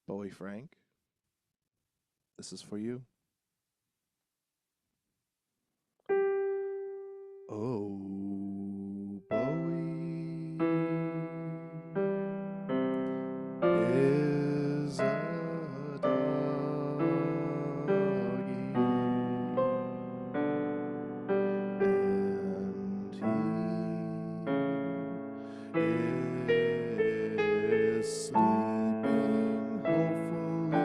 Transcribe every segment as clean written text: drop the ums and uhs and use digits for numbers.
Bowie Frank, this is for you. Oh, Bowie is a doggy, and he is sleeping, hopefully,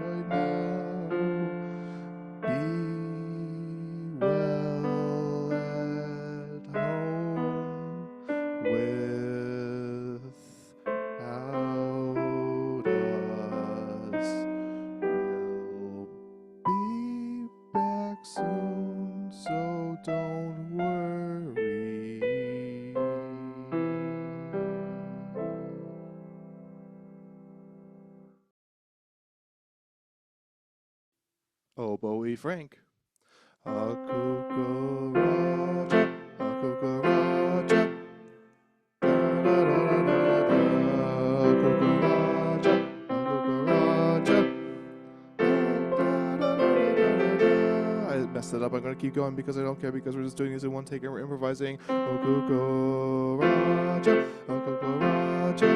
right now. Be well at home without us. We'll be back soon, so don't worry. Oh, Bowie Frank. A cucaracha, a cucaracha, da-da-da-da-da-da, cucaracha, a cucaracha, da-da-da-da-da-da. I messed it up. I'm gonna keep going because I don't care because we're just doing this in one take and we're improvising. A cucaracha, a cucaracha,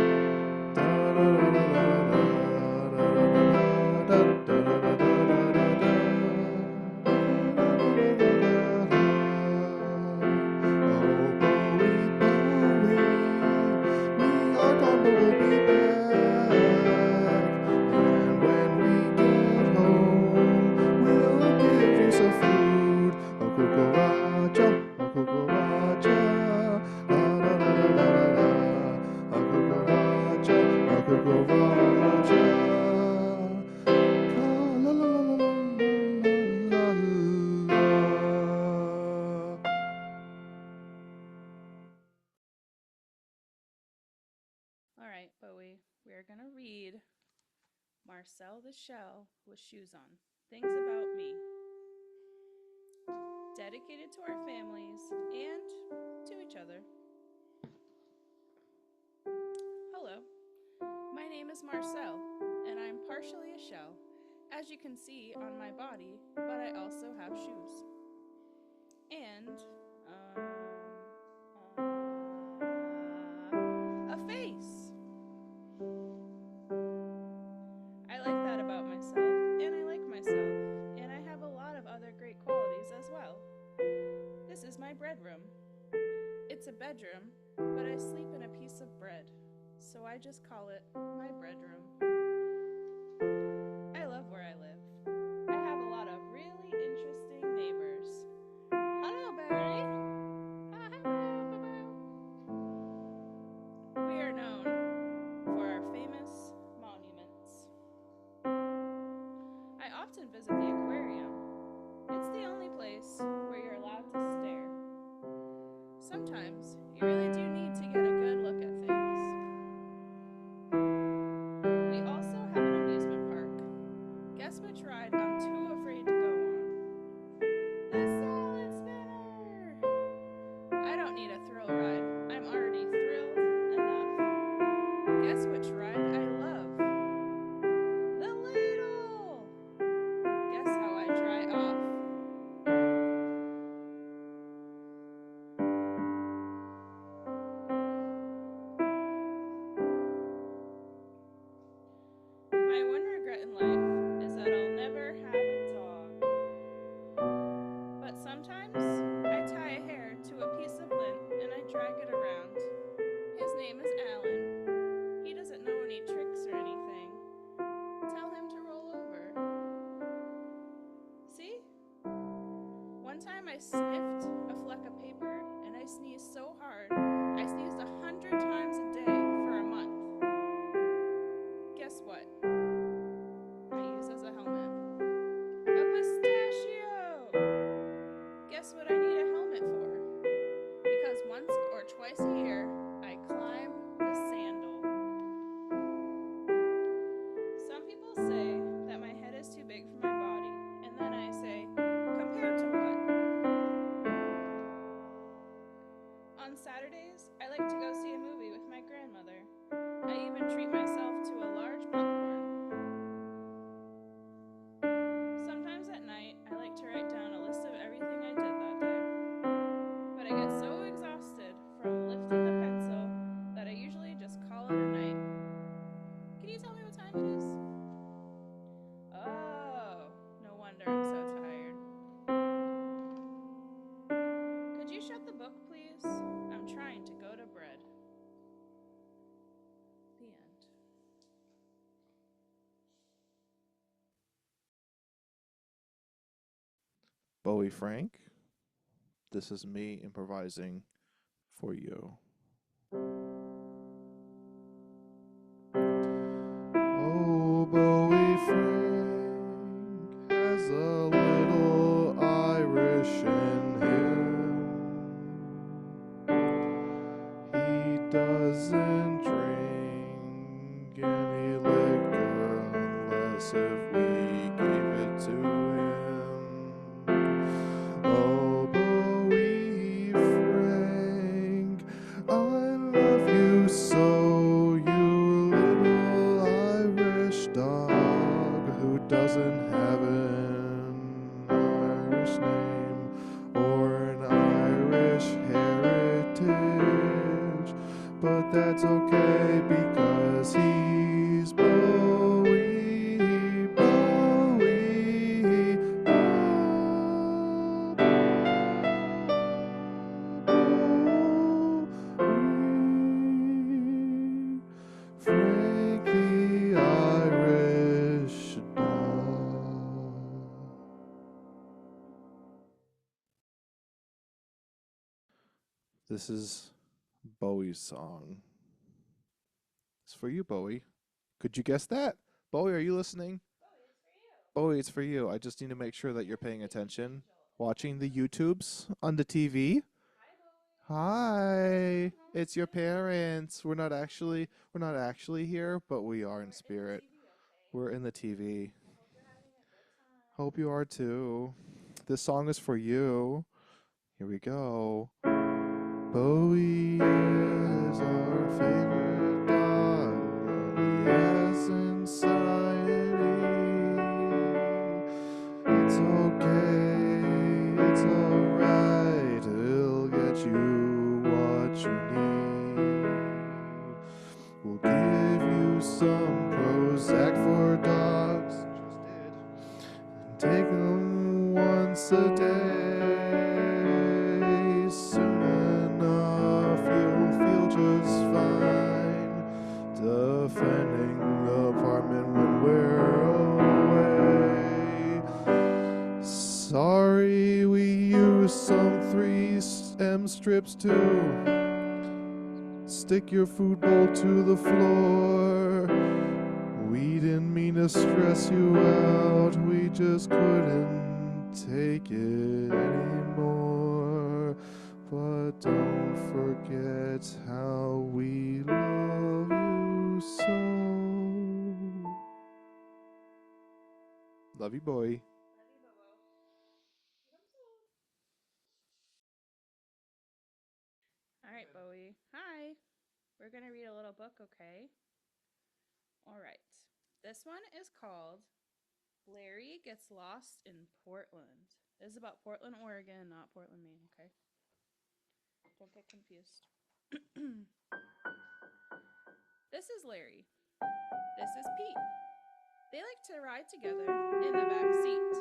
All right, Bowie, we are going to read Marcel the Shell with Shoes On. Things About Me. Dedicated to our families and to each other. Hello, my name is Marcel, and I'm partially a shell, as you can see on my body, but I also have shoes. And, a face. I like that about myself, and I like myself, and I have a lot of other great qualities as well. This is my bedroom. It's a bedroom, but I sleep in a piece of bread, so I just call it my bedroom. I love where I live. I have a lot of really interesting neighbors. Hello, Barry. We are known for our famous monuments. I often visit the aquarium. It's the only place where you're allowed to stare. Sometimes you really do need to get a good look at things. We also have an amusement park. Guess which ride I'm too afraid to go on? The Salad Spinner! I don't need a thrill ride. I'm already thrilled enough. Guess which ride I love? The Ladle! Guess how I dry off? My one regret in life is that I'll never have a dog. But sometimes I tie a hair to a piece of lint and I drag it around. His name is Alan. He doesn't know any tricks or anything. Tell him to roll over. See? One time I sniffed a fleck of paper and I sneezed so hard I sneezed 100 times a day for a month. Guess what? I use as a helmet. A pistachio! Guess what I need a helmet for? Because once or twice a year I climb the Bowie Frank. This is me improvising for you. Oh, Bowie Frank has a little Irish in him. He doesn't drink any liquor unless if we gave it to him. Oh, Bowie Frank, I love you so, you little Irish dog who doesn't have an Irish name or an Irish heritage. But that's okay because he's Bowie, Bowie, Bowie, Frank the Irish dog. This is Bowie's song. It's for you, Bowie. Could you guess that? Bowie, are you listening? Bowie, it's for you. I just need to make sure that you're paying attention. Watching the YouTubes on the TV. Hi. It's your parents. We're not actually here, but we are in spirit. We're in the TV. Hope you are too. This song is for you. Here we go. Bowie is our favorite dog, and he has anxiety. It's okay, it's alright, he'll get you what you need. We'll give you some Prozac for dogs, and take them once a day. Soon enough, you'll feel just fine, defending the apartment when we're away. Sorry, we used some 3M strips too. Stick your food bowl to the floor. We didn't mean to stress you out, we just couldn't take it anymore. But don't forget how we love you so. Love you, boy. All right, Bowie. Hi. We're going to read a little book, okay? All right. This one is called Larry Gets Lost in Portland. This is about Portland, Oregon, not Portland, Maine, okay? Don't get confused. This is Larry. This is Pete. They like to ride together in the back seat.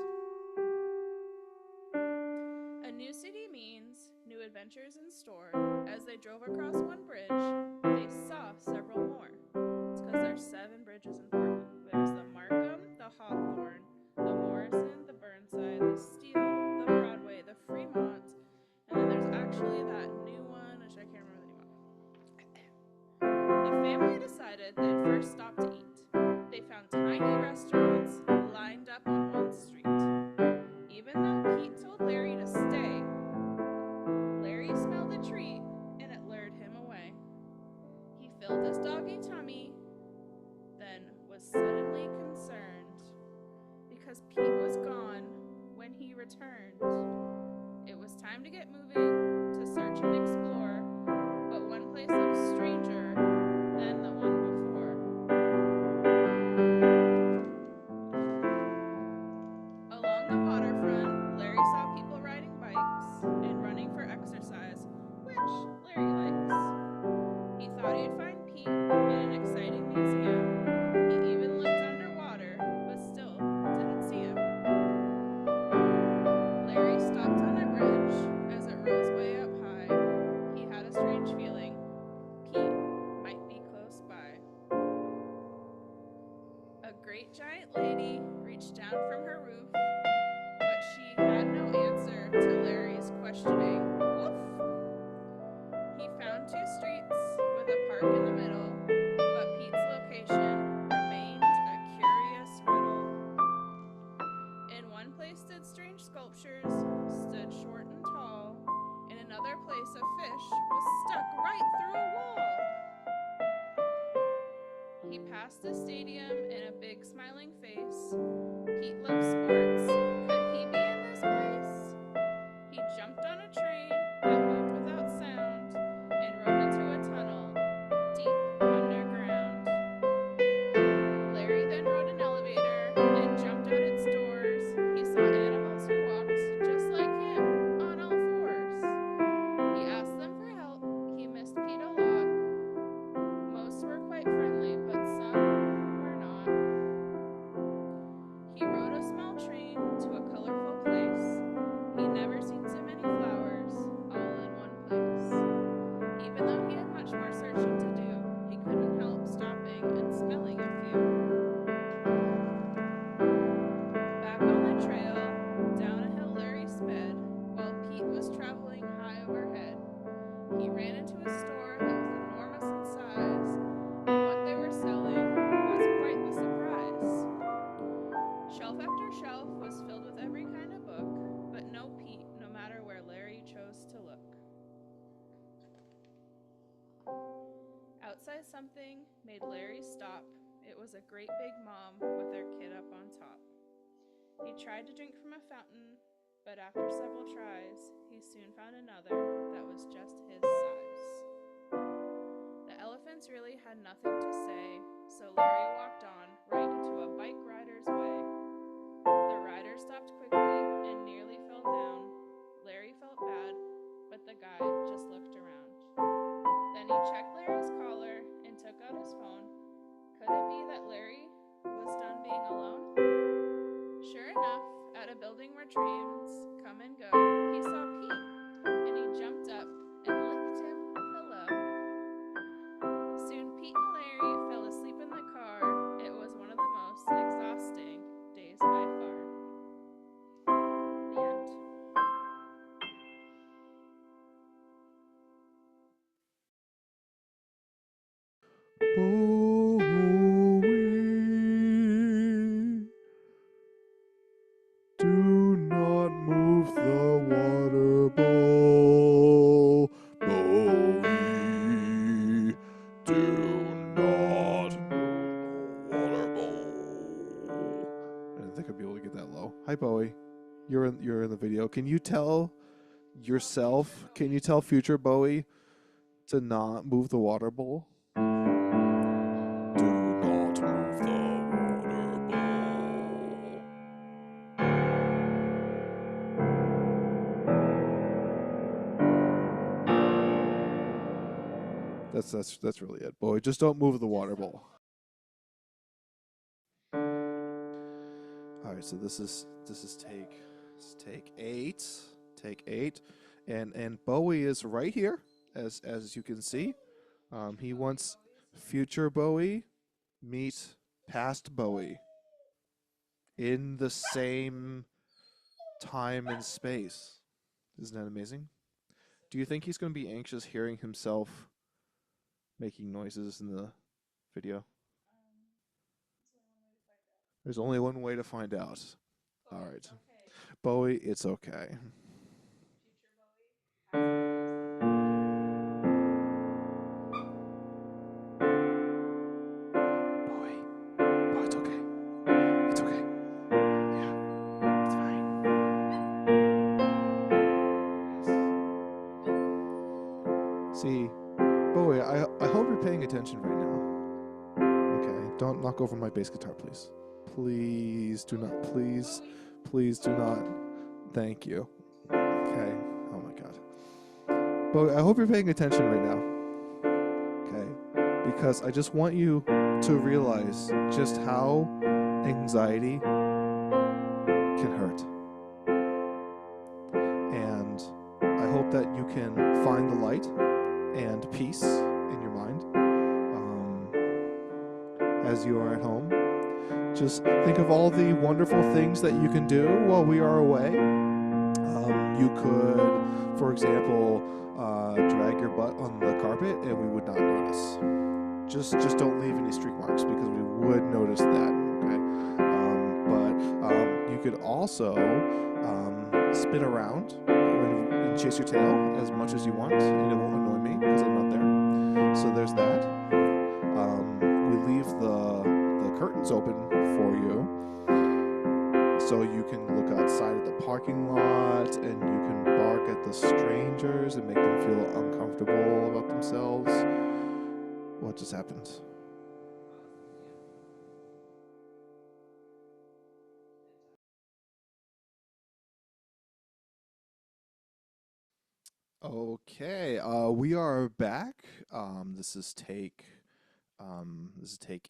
A new city means new adventures in store. As they drove across one bridge, they saw several more. It's because there's 7 bridges in Portland. There's the Markham, the Hawthorne, the Morrison, the Burnside, the Steele, the Broadway, the Fremont, and then there's actually that new one, which I can't remember the name of. The family decided they'd first stop to eat. They found tiny restaurants lined up on one street. Even though Pete told Larry to stay, Larry smelled a treat and it lured him away. He filled his doggy tummy, then was suddenly concerned because Pete was gone when he returned. It was time to get moving, to search and explore, but one place looked stranger than the one before. Along the waterfront, Larry saw people riding bikes and running for exercise, which Larry likes. He thought he'd find Pete in an exciting museum. He even looked underwater, but still didn't see him. Larry stopped on a bridge as it rose way up high. He had a strange feeling. Pete might be close by. A great giant lady reached down from her roof, but she had no answer He passed the stadium in a big smiling face. Pete loves sports. Could he be in this place? He jumped on a train that moved without sound and rode into a tunnel deep underground. Larry then rode an elevator and jumped out its doors. He saw animals who walked just like him on all fours. He asked them for help. He missed Pete a lot. Most were quite friendly, but some were not. He rode a small train to a colorful place. He'd never seen so many flowers all in one place. Even though he had much more searching to do, he couldn't help stopping and smelling a few. Back on the trail, down a hill Larry sped, while Pete was traveling high overhead. He ran into a store that was enormous in size, and what they were selling was quite the surprise. Shelf after shelf was filled with every kind of book, but no Pete, no matter where Larry chose to look. Outside something made Larry stop. It was a great big mom with her kid up on top. He tried to drink from a fountain, but after several tries, he soon found another that was just his size. The elephants really had nothing to say, so Larry walked on right into a bike rider's way. The rider stopped quickly and nearly fell down. Larry felt bad, but the guy just looked around. Then he checked Larry's collar and took out his phone. Could it be that Larry was done being alone? Sure enough, at a building where trains come and go, he saw Pete, and he jumped up and licked him hello. Soon Pete and Larry fell asleep in the car. It was one of the most exhausting days by far. The end. Bowie, do not move the water bowl. Bowie, do not move the water bowl. I didn't think I'd be able to get that low. Hi, Bowie. You're in the video. Can you tell yourself? Can you tell future Bowie to not move the water bowl? Do not move the water bowl. That's really it, Bowie. Just don't move the water bowl. All right, so this is take 8. Take 8. And Bowie is right here, as you can see. He wants future Bowie meet past Bowie in the same time and space. Isn't that amazing? Do you think he's going to be anxious hearing himself making noises in the video? There's only one way to find out. All right. Bowie, it's okay. Bowie, it's okay. It's okay. Yeah, it's fine. Yes. See, Bowie, I hope you're paying attention right now. Okay, don't knock over my bass guitar, please. Please do not. Please do not. Thank you. Okay. Oh my God. Bowie, I hope you're paying attention right now. Okay, because I just want you to realize just how anxiety can hurt. And I hope that you can find the light and peace in your mind as you are at home. Just think of all the wonderful things that you can do while we are away. You could, for example, drag your butt on the carpet and we would not notice. Just don't leave any streak marks because we would notice that, okay? But you could also spin around and chase your tail as much as you want, and it won't annoy me because I'm not there. So there's that. We leave leave the curtains open for you so you can look outside at the parking lot and you can bark at the strangers and make them feel uncomfortable about themselves. What just happened? Okay, we are back. This is take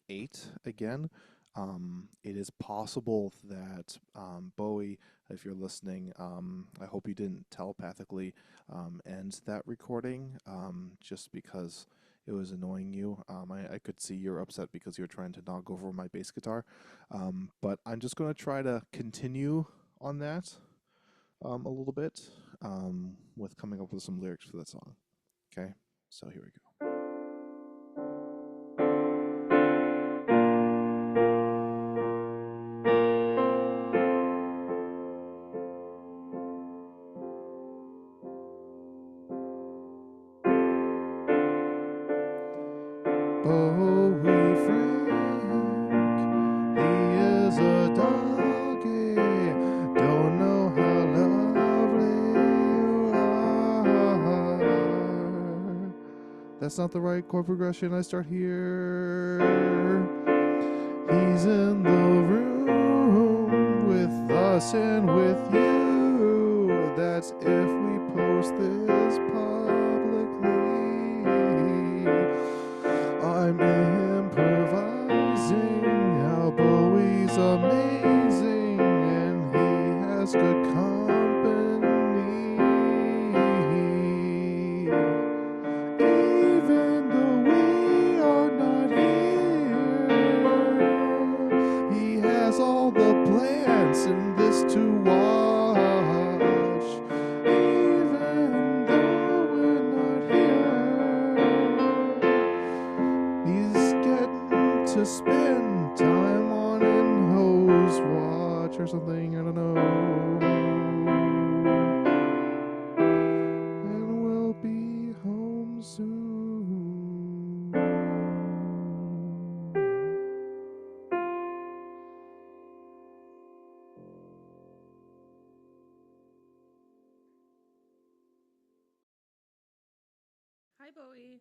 8 again. It is possible that Bowie, if you're listening, I hope you didn't telepathically end that recording just because it was annoying you. I could see you're upset because you're trying to knock over my bass guitar. But I'm just going to try to continue on that a little bit with coming up with some lyrics for that song. Okay, so here we go. Bowie Frank, he is a doggy. Don't know how lovely you are. That's not the right chord progression. I start here. He's in the room with us and with you. That's if we post this publicly. I'm improvising how Bowie's amazing and he has good company. Even though we are not here, he has all the plants in this to watch. Even though we're not here, he's getting to spend time on an hose watch or something, I don't know. And we'll be home soon. Hi, Bowie.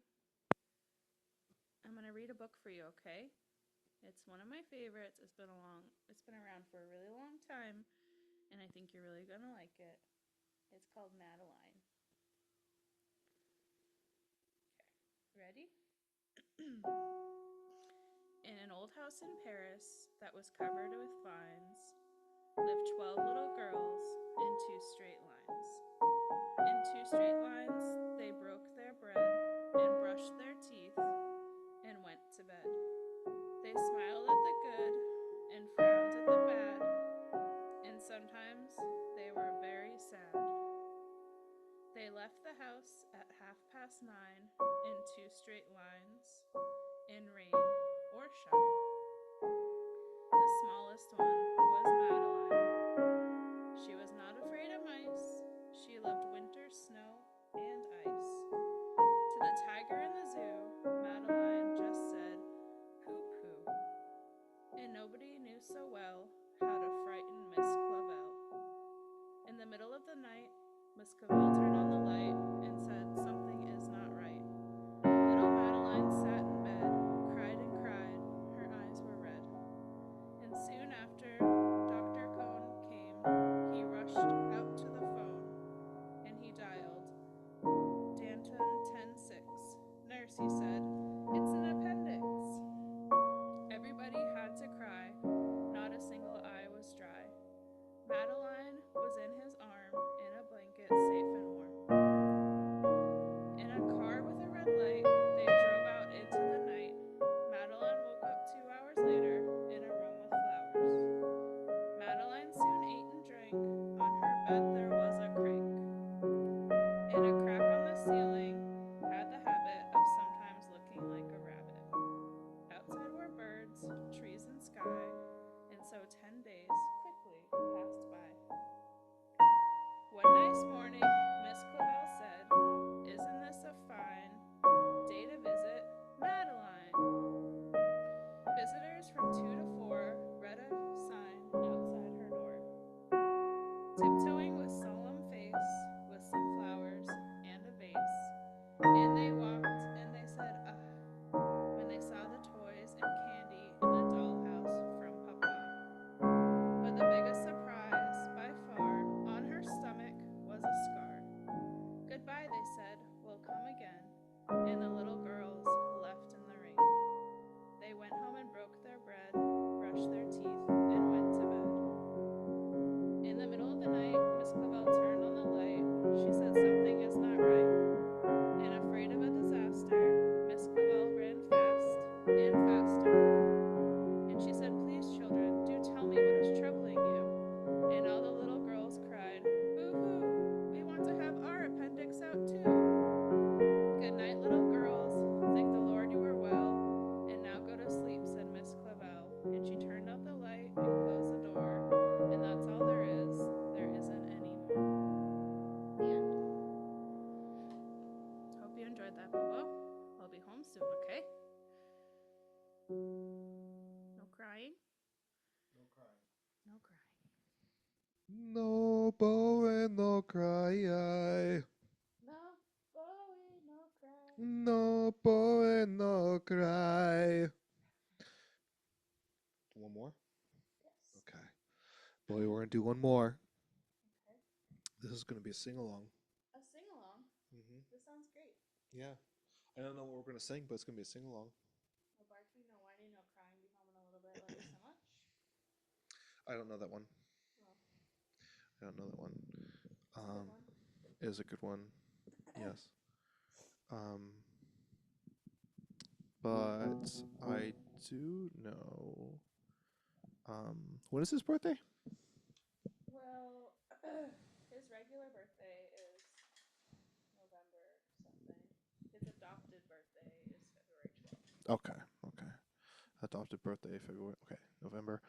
I'm gonna read a book for you, okay? It's one of my favorites. It's been around for a really long time, and I think you're really gonna like it. It's called Madeline. Ready? In an old house in Paris that was covered with vines lived 12 little girls in two straight lines. In two straight lines, they broke their bread and brushed their teeth and went to bed. They smiled at the good and frowned at the bad, and sometimes they were very sad. They left the house at 9:30 in two straight lines, in rain or shine. The smallest one was Madeline. She was not afraid of mice. She loved winter, snow, and ice. To the tiger in the zoo, Madeline just said, "Pooh pooh." And nobody knew so well how to frighten Miss Clavel. In the middle of the night, Miss Clavel turned on the light and said, "Something is not right." Little Madeline sat in bed, cried and cried. Her eyes were red. And soon after, soon, okay? No crying. No crying. No crying. No Bowie, no cry. No, Bowie, no crying. No Bowie, no cry. One more? Yes. Okay. Bowie, we're going to do one more. Okay. This is going to be a sing along. A sing along. Mm-hmm. This sounds great. Yeah. I don't know what we're going to sing, but it's going to be a sing along. No barking, no whining, no crying. Be home in a little bit. Love you so much. I don't know that one. Well, I don't know that one. it's a good one. It is a good one. Yes. Um, but I do know. When is his birthday? Well, his regular birthday is November something. His adopted birthday is February 12th. Okay. Okay. Adopted birthday, February. Okay. November.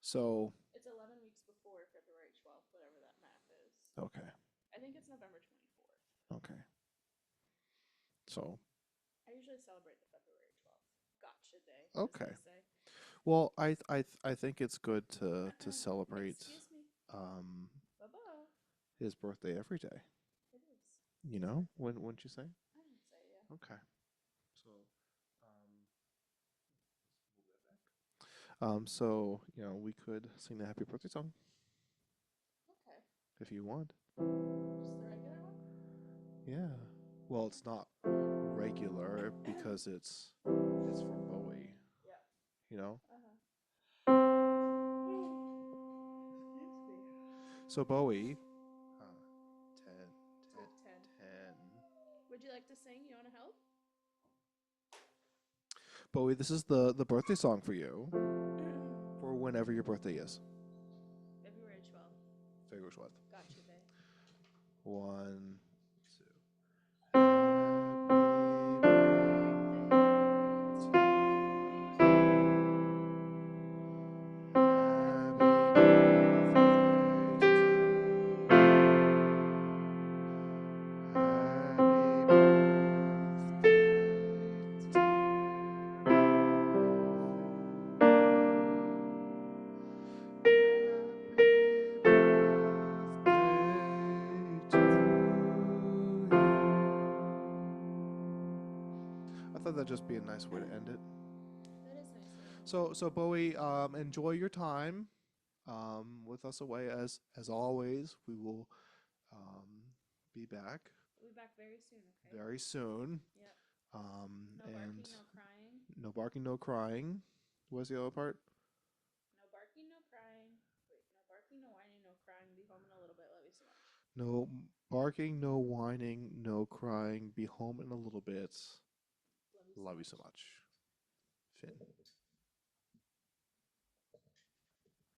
So, It's 11 weeks before February 12th, whatever that math is. okay. I think it's November 24th. Okay. So, I usually celebrate the February 12th. Gotcha day, as okay. they say. Well, I think it's good to celebrate Excuse me. um Baba. his birthday every day. It is. You know, when wouldn't you say? I didn't say yeah. Okay. So, you know, we could sing the happy birthday song Okay. if you want. Just the regular one? Yeah. Well, it's not regular because it's from Bowie. Yeah. You know. Uh-huh. Excuse me. So Bowie, 10, 10, 10. 10. Would you like to sing? You want to help? Bowie, this is the birthday song for you for whenever your birthday is. February 12th. February 12th. Gotcha day. 1, 2. Happy I thought that'd just be a nice way to end it. That is nice way to end So Bowie, enjoy your time with us away. As always, we will be back We'll be back very soon, okay? very soon. Yep. No And barking, no crying. no barking, no crying. What's the other part? No barking, no crying. Wait, no barking, no whining, no crying. Be home in a little bit. Love you so much. No barking, no whining, no crying. Be home in a little bit. Love you so Love you much. so much. Finn.